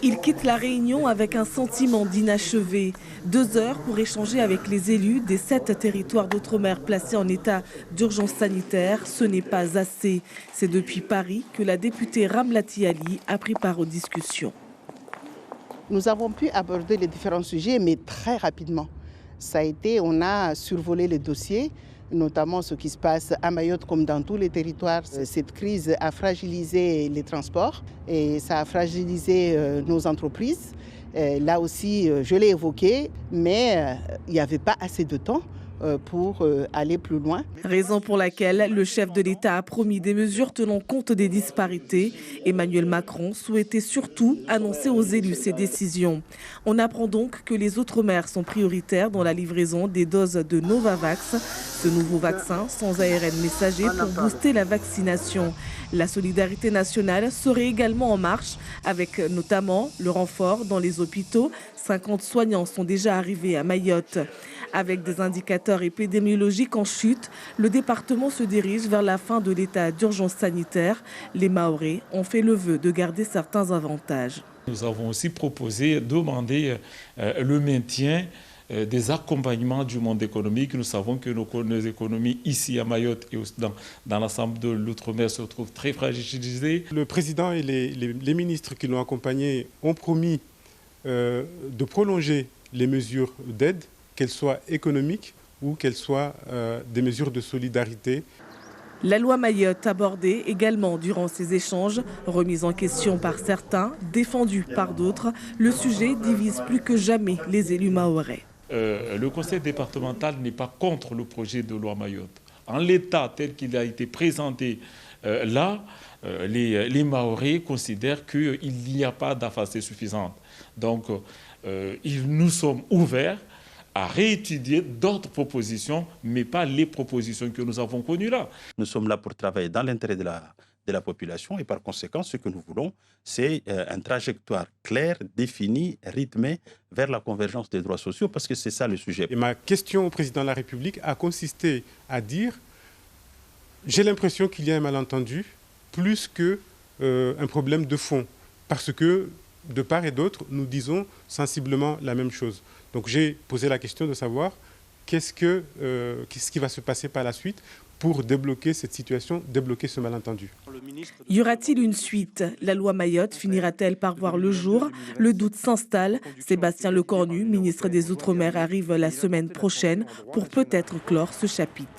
Il quitte la Réunion avec un sentiment d'inachevé. 2 heures pour échanger avec les élus des 7 territoires d'outre-mer placés en état d'urgence sanitaire, ce n'est pas assez. C'est depuis Paris que la députée Ramlati Ali a pris part aux discussions. Nous avons pu aborder les différents sujets, mais très rapidement. On a survolé les dossiers, notamment ce qui se passe à Mayotte comme dans tous les territoires. Cette crise a fragilisé les transports et ça a fragilisé nos entreprises. Là aussi, je l'ai évoqué, mais il n'y avait pas assez de temps pour aller plus loin. Raison pour laquelle le chef de l'État a promis des mesures tenant compte des disparités. Emmanuel Macron souhaitait surtout annoncer aux élus ses décisions. On apprend donc que les Outre-mer sont prioritaires dans la livraison des doses de Novavax, ce nouveau vaccin sans ARN messager pour booster la vaccination. La solidarité nationale serait également en marche avec notamment le renfort dans les hôpitaux. 50 soignants sont déjà arrivés à Mayotte. Avec des indicateurs épidémiologiques en chute, le département se dirige vers la fin de l'état d'urgence sanitaire. Les Mahorais ont fait le vœu de garder certains avantages. Nous avons aussi proposé, demandé le maintien des accompagnements du monde économique. Nous savons que nos économies ici à Mayotte et dans l'ensemble de l'outre-mer se retrouvent très fragilisées. Le président et les ministres qui l'ont accompagné ont promis de prolonger les mesures d'aide, qu'elles soient économiques ou qu'elles soient des mesures de solidarité. La loi Mayotte abordée également durant ces échanges, remise en question par certains, défendue par d'autres, le sujet divise plus que jamais les élus mahorais. Le conseil départemental n'est pas contre le projet de loi Mayotte. En l'état tel qu'il a été présenté les Mahorais considèrent qu'il n'y a pas d'avancée suffisante. Donc nous sommes ouverts à réétudier d'autres propositions, mais pas les propositions que nous avons connues là. Nous sommes là pour travailler dans l'intérêt de la population et par conséquent, ce que nous voulons, c'est une trajectoire claire, définie, rythmée vers la convergence des droits sociaux, parce que c'est ça le sujet. Et ma question au président de la République a consisté à dire « j'ai l'impression qu'il y a un malentendu plus qu'un problème de fond », parce que de part et d'autre, nous disons sensiblement la même chose. Donc j'ai posé la question de savoir qu'est-ce qui va se passer par la suite pour débloquer cette situation, débloquer ce malentendu. Y aura-t-il une suite? La loi Mayotte finira-t-elle par voir le jour? Le doute s'installe. Sébastien Lecornu, ministre des Outre-mer, arrive la semaine prochaine pour peut-être clore ce chapitre.